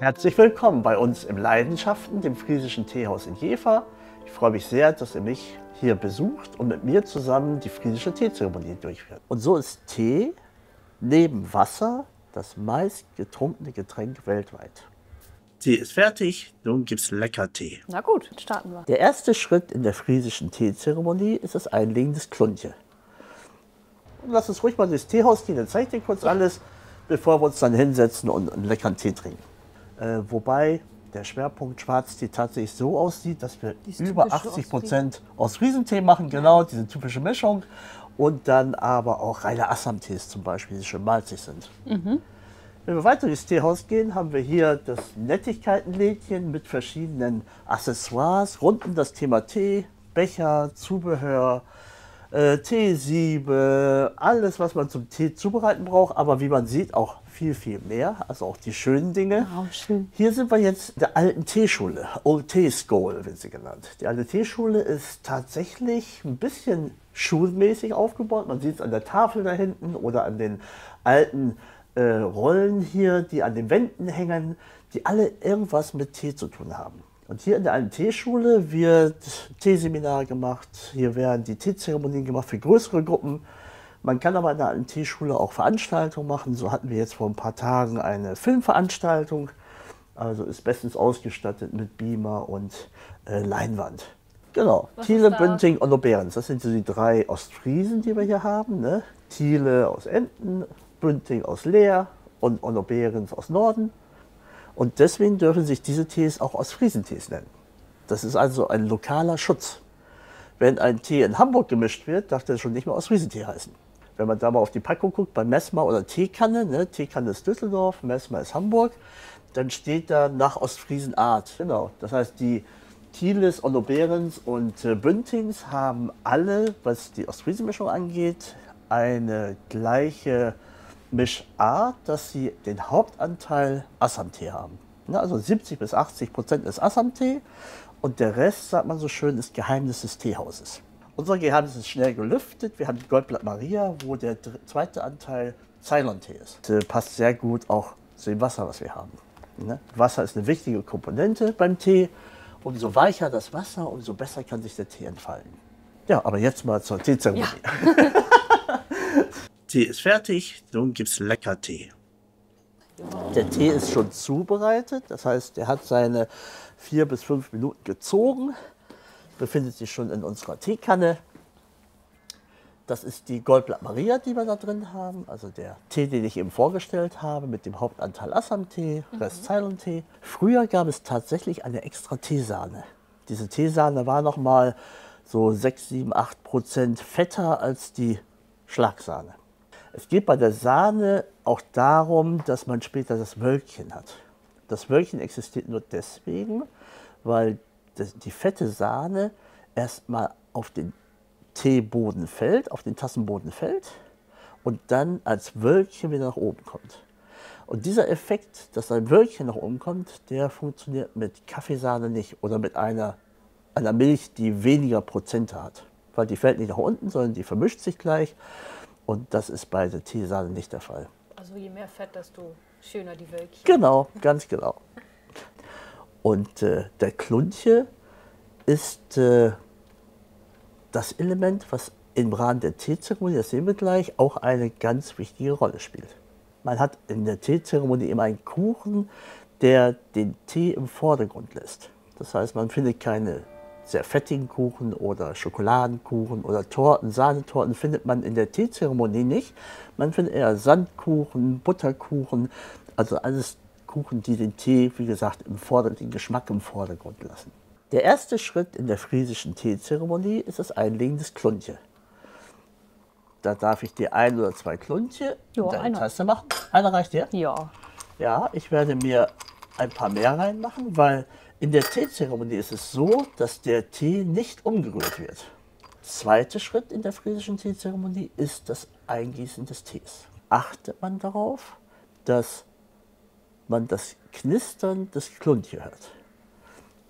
Herzlich willkommen bei uns im Leidenschaften, dem Friesischen Teehaus in Jever. Ich freue mich sehr, dass ihr mich hier besucht und mit mir zusammen die friesische Teezeremonie durchführt. Und so ist Tee neben Wasser das meist getrunkene Getränk weltweit. Tee ist fertig, nun gibt's lecker Tee. Na gut, starten wir. Der erste Schritt in der friesischen Teezeremonie ist das Einlegen des Kluntje. Und lass uns ruhig mal durchs Teehaus gehen, dann zeige ich dir kurz alles, bevor wir uns dann hinsetzen und einen leckeren Tee trinken. Wobei der Schwerpunkt Schwarztee tatsächlich so aussieht, dass wir über 80% aus Friesentee machen, genau, diese typische Mischung. Und dann aber auch reine Assam-Tees zum Beispiel, die schön malzig sind. Wenn wir weiter durchs Teehaus gehen, haben wir hier das Nettigkeitenlädchen mit verschiedenen Accessoires rund um das Thema Tee, Becher, Zubehör, Teesiebe, alles, was man zum Tee zubereiten braucht, aber wie man sieht, auch viel, viel mehr, also auch die schönen Dinge. Oh, schön. Hier sind wir jetzt in der alten Teeschule, Old Tea School wird sie genannt. Die alte Teeschule ist tatsächlich ein bisschen schulmäßig aufgebaut. Man sieht es an der Tafel da hinten oder an den alten Rollen hier, die an den Wänden hängen, die alle irgendwas mit Tee zu tun haben. Und hier in der alten Teeschule wird Teeseminar gemacht, hier werden die Teezeremonien gemacht für größere Gruppen. Man kann aber in der alten Teeschule auch Veranstaltungen machen. So hatten wir jetzt vor ein paar Tagen eine Filmveranstaltung, also ist bestens ausgestattet mit Beamer und Leinwand. Genau, Thiele, Bunting und Oberens, das sind so die drei Ostfriesen, die wir hier haben. Ne? Thiele aus Emden, Bunting aus Leer und Oberens aus Norden. Und deswegen dürfen sich diese Tees auch Ostfriesentees nennen. Das ist also ein lokaler Schutz. Wenn ein Tee in Hamburg gemischt wird, darf der schon nicht mehr Ostfriesentee heißen. Wenn man da mal auf die Packung guckt, bei Messmer oder Teekanne, ne? Teekanne ist Düsseldorf, Messmer ist Hamburg, dann steht da nach Ostfriesenart. Genau, das heißt, die Thieles, Oberens und Büntings haben alle, was die Ostfriesenmischung angeht, eine gleiche Mischart, dass sie den Hauptanteil Assam-Tee haben. Ja, also 70–80% ist Assam-Tee und der Rest, sagt man so schön, ist Geheimnis des Teehauses. Unser Geheimnis ist schnell gelüftet. Wir haben die Goldblatt Maria, wo der zweite Anteil Ceylon-Tee ist. Das passt sehr gut auch zu dem Wasser, was wir haben. Ne? Wasser ist eine wichtige Komponente beim Tee. Umso weicher das Wasser, umso besser kann sich der Tee entfalten. Ja, aber jetzt mal zur Teezeremonie. Ja. Tee ist fertig, nun gibt's lecker Tee. Der Tee ist schon zubereitet, das heißt, er hat seine 4 bis 5 Minuten gezogen, befindet sich schon in unserer Teekanne. Das ist die Goldblatt Maria, die wir da drin haben, also der Tee, den ich eben vorgestellt habe, mit dem Hauptanteil Assam-Tee, Rest Ceylon-Tee. Früher gab es tatsächlich eine extra Teesahne. Diese Teesahne war noch mal so 6, 7, 8% fetter als die Schlagsahne. Es geht bei der Sahne auch darum, dass man später das Wölkchen hat. Das Wölkchen existiert nur deswegen, weil die fette Sahne erstmal auf den Teeboden fällt, auf den Tassenboden fällt und dann als Wölkchen wieder nach oben kommt. Und dieser Effekt, dass ein Wölkchen nach oben kommt, der funktioniert mit Kaffeesahne nicht oder mit einer Milch, die weniger Prozente hat. Weil die fällt nicht nach unten, sondern die vermischt sich gleich. Und das ist bei der Teesahne nicht der Fall. Also je mehr Fett, desto schöner die Wölkchen. Genau, ganz genau. Und der Kluntje ist das Element, was im Rahmen der Teezeremonie, das sehen wir gleich, auch eine ganz wichtige Rolle spielt. Man hat in der Teezeremonie immer einen Kuchen, der den Tee im Vordergrund lässt. Das heißt, man findet keine sehr fettigen Kuchen oder Schokoladenkuchen oder Torten, Sahnetorten findet man in der Teezeremonie nicht. Man findet eher Sandkuchen, Butterkuchen, also alles Kuchen, die den Tee, wie gesagt, den Geschmack im Vordergrund lassen. Der erste Schritt in der friesischen Teezeremonie ist das Einlegen des Kluntje. Da darf ich dir 1 oder 2 Kluntje in deine Tasse machen. Einer reicht dir? Ja. Ja, ich werde mir ein paar mehr reinmachen, weil in der Teezeremonie ist es so, dass der Tee nicht umgerührt wird. Der zweite Schritt in der friesischen Teezeremonie ist das Eingießen des Tees. Achtet man darauf, dass man das Knistern des Kluntje hört.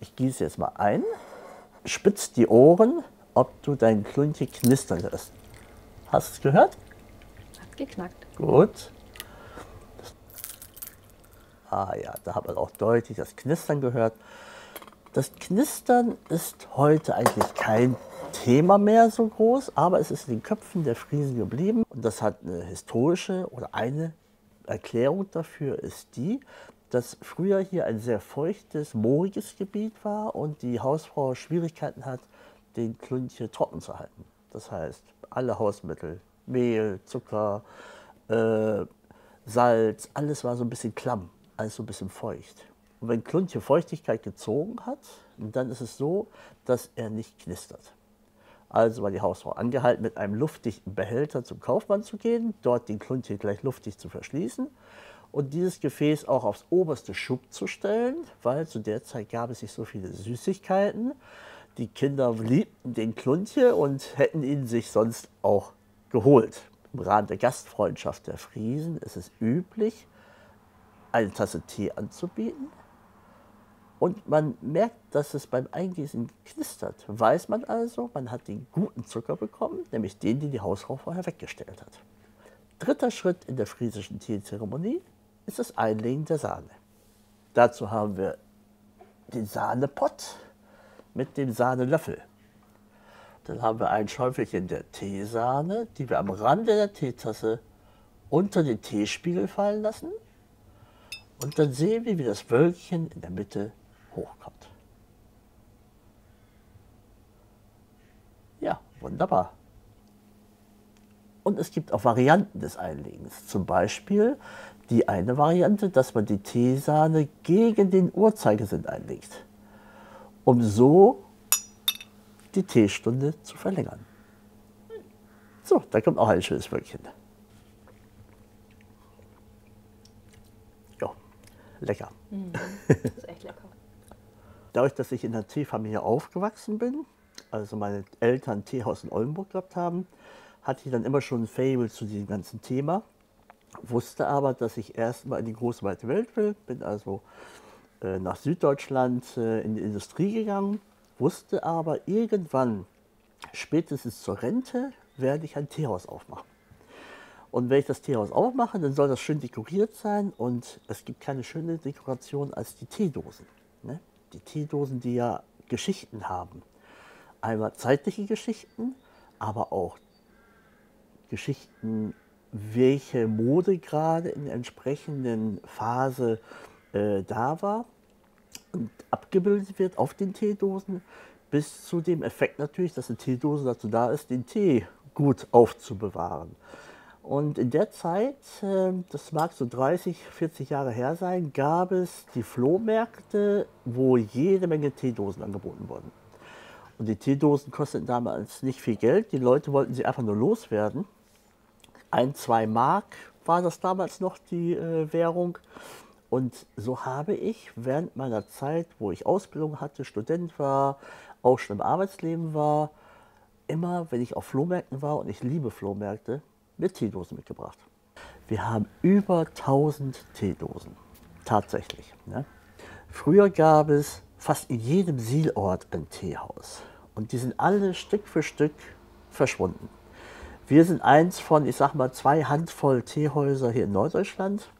Ich gieße jetzt mal ein, spitz die Ohren, ob du dein Kluntje knistern hörst. Hast du es gehört? Hat geknackt. Gut. Ah ja, da hat man auch deutlich das Knistern gehört. Das Knistern ist heute eigentlich kein Thema mehr so groß, aber es ist in den Köpfen der Friesen geblieben. Und das hat eine historische oder eine Erklärung dafür ist die, dass früher hier ein sehr feuchtes, mooriges Gebiet war und die Hausfrau Schwierigkeiten hat, den Klunche trocken zu halten. Das heißt, alle Hausmittel, Mehl, Zucker, Salz, alles war so ein bisschen klamm, alles so ein bisschen feucht. Und wenn Klunche Feuchtigkeit gezogen hat, dann ist es so, dass er nicht knistert. Also war die Hausfrau angehalten, mit einem luftdichten Behälter zum Kaufmann zu gehen, dort den Klunche gleich luftdicht zu verschließen und dieses Gefäß auch aufs oberste Schub zu stellen, weil zu der Zeit gab es nicht so viele Süßigkeiten. Die Kinder liebten den Klunche und hätten ihn sich sonst auch geholt. Im Rahmen der Gastfreundschaft der Friesen ist es üblich, eine Tasse Tee anzubieten. Und man merkt, dass es beim Eingießen knistert. Weiß man also, man hat den guten Zucker bekommen, nämlich den die Hausfrau vorher weggestellt hat. Dritter Schritt in der friesischen Teezeremonie ist das Einlegen der Sahne. Dazu haben wir den Sahnepott mit dem Sahnelöffel. Dann haben wir ein Schäufelchen der Teesahne, die wir am Rande der Teetasse unter den Teespiegel fallen lassen. Und dann sehen wir, wie das Wölkchen in der Mitte hochkommt. Ja, wunderbar. Und es gibt auch Varianten des Einlegens. Zum Beispiel die eine Variante, dass man die Teesahne gegen den Uhrzeigersinn einlegt, um so die Teestunde zu verlängern. So, da kommt auch ein schönes Wölkchen. Ja, lecker. Das ist echt lecker. Dadurch, dass ich in der Teefamilie aufgewachsen bin, also meine Eltern ein Teehaus in Oldenburg gehabt haben, hatte ich dann immer schon ein Faible zu diesem ganzen Thema. Wusste aber, dass ich erstmal in die große weite Welt will, bin also nach Süddeutschland in die Industrie gegangen, wusste aber irgendwann, spätestens zur Rente, werde ich ein Teehaus aufmachen. Und wenn ich das Teehaus aufmache, dann soll das schön dekoriert sein und es gibt keine schöne Dekoration als die Teedosen. Ne? Die Teedosen, die ja Geschichten haben. Einmal zeitliche Geschichten, aber auch Geschichten, welche Mode gerade in der entsprechenden Phase da war und abgebildet wird auf den Teedosen, bis zu dem Effekt natürlich, dass eine Teedose dazu da ist, den Tee gut aufzubewahren. Und in der Zeit, das mag so 30, 40 Jahre her sein, gab es die Flohmärkte, wo jede Menge Teedosen angeboten wurden. Und die Teedosen kosteten damals nicht viel Geld, die Leute wollten sie einfach nur loswerden. 1, 2 Mark war das damals noch die Währung. Und so habe ich während meiner Zeit, wo ich Ausbildung hatte, Student war, auch schon im Arbeitsleben war, immer, wenn ich auf Flohmärkten war, und ich liebe Flohmärkte, mir Teedosen mitgebracht. Wir haben über 1000 Teedosen, tatsächlich. Ne? Früher gab es fast in jedem Sielort ein Teehaus und die sind alle Stück für Stück verschwunden. Wir sind eins von, ich sag mal, 2 Handvoll Teehäuser hier in Norddeutschland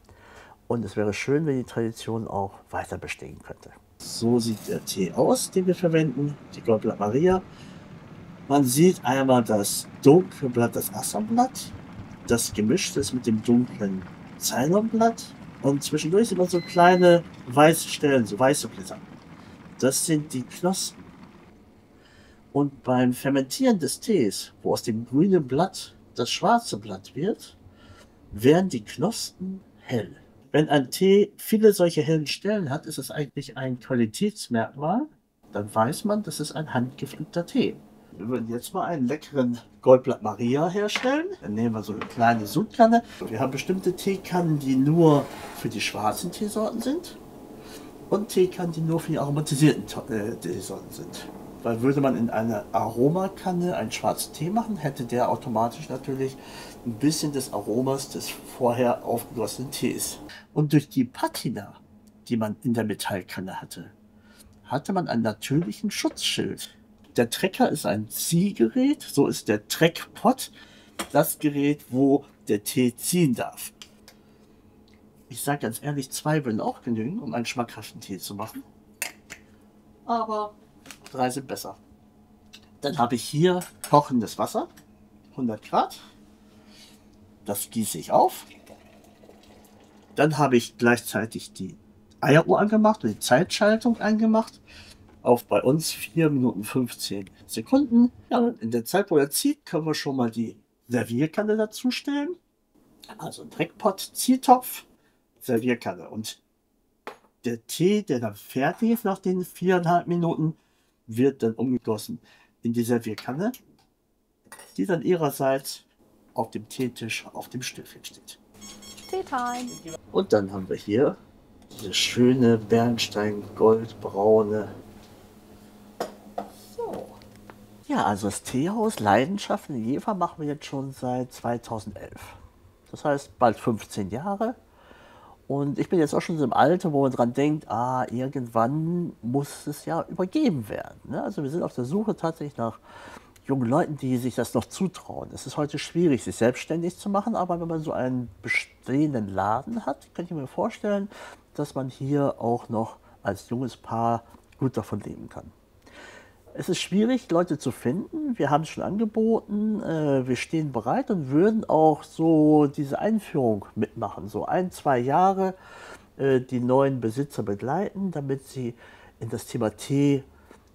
und es wäre schön, wenn die Tradition auch weiter bestehen könnte. So sieht der Tee aus, den wir verwenden, die Goldblatt Maria. Man sieht einmal das dunkle Blatt, das Assamblatt, das gemischt ist mit dem dunklen Ceylonblatt und zwischendurch sind immer so kleine weiße Stellen, so weiße Blätter. Das sind die Knospen. Und beim Fermentieren des Tees, wo aus dem grünen Blatt das schwarze Blatt wird, werden die Knospen hell. Wenn ein Tee viele solche hellen Stellen hat, ist es eigentlich ein Qualitätsmerkmal. Dann weiß man, das ist ein handgepflückter Tee. Wir würden jetzt mal einen leckeren Goldblatt Maria herstellen. Dann nehmen wir so eine kleine Sudkanne. Wir haben bestimmte Teekannen, die nur für die schwarzen Teesorten sind. Und Teekannen, die nur für die aromatisierten Teesorten sind. Weil würde man in einer Aromakanne einen schwarzen Tee machen, hätte der automatisch natürlich ein bisschen des Aromas des vorher aufgegossenen Tees. Und durch die Patina, die man in der Metallkanne hatte, hatte man einen natürlichen Schutzschild. Der Trecker ist ein Ziehgerät, so ist der Treckpot das Gerät, wo der Tee ziehen darf. Ich sage ganz ehrlich, 2 würden auch genügen, um einen schmackhaften Tee zu machen. Aber 3 sind besser. Dann habe ich hier kochendes Wasser, 100 Grad. Das gieße ich auf. Dann habe ich gleichzeitig die Eieruhr angemacht und die Zeitschaltung angemacht. Auf bei uns 4 Minuten 15 Sekunden. Ja, in der Zeit, wo er zieht, können wir schon mal die Servierkanne dazustellen. Also ein Dreckpott, Ziehtopf, Servierkanne. Und der Tee, der dann fertig ist nach den 4,5 Minuten, wird dann umgegossen in die Servierkanne, die dann ihrerseits auf dem Teetisch auf dem Stöfchen steht. Teetime. Und dann haben wir hier diese schöne Bernstein-goldbraune. So. Ja, also das Teehaus Leidenschaften in Jever machen wir jetzt schon seit 2011. Das heißt bald 15 Jahre. Und ich bin jetzt auch schon so im Alter, wo man dran denkt, irgendwann muss es ja übergeben werden. Ne? Also wir sind auf der Suche tatsächlich nach jungen Leuten, die sich das noch zutrauen. Es ist heute schwierig, sich selbstständig zu machen, aber wenn man so einen bestehenden Laden hat, kann ich mir vorstellen, dass man hier auch noch als junges Paar gut davon leben kann. Es ist schwierig, Leute zu finden. Wir haben es schon angeboten. Wir stehen bereit und würden auch so diese Einführung mitmachen. So 1-2 Jahre die neuen Besitzer begleiten, damit sie in das Thema Tee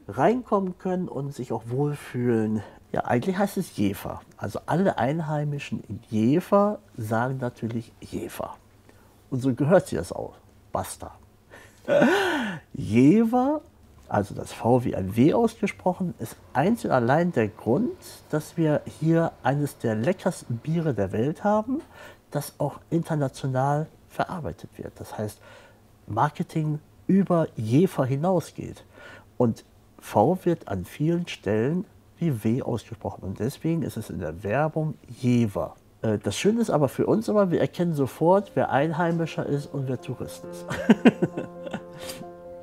reinkommen können und sich auch wohlfühlen. Ja, eigentlich heißt es Jever. Also alle Einheimischen in Jever sagen natürlich Jever. Und so gehört sich das auch. Basta. Jever, also das V wie ein W ausgesprochen, ist einzig und allein der Grund, dass wir hier eines der leckersten Biere der Welt haben, das auch international verarbeitet wird. Das heißt, Marketing über Jever hinausgeht. Und V wird an vielen Stellen wie W ausgesprochen. Und deswegen ist es in der Werbung Jever. Das Schöne ist aber für uns wir erkennen sofort, wer Einheimischer ist und wer Tourist ist.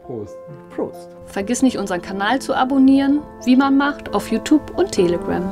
Prost. Prost. Vergiss nicht, unseren Kanal zu abonnieren, wie man macht, auf YouTube und Telegram.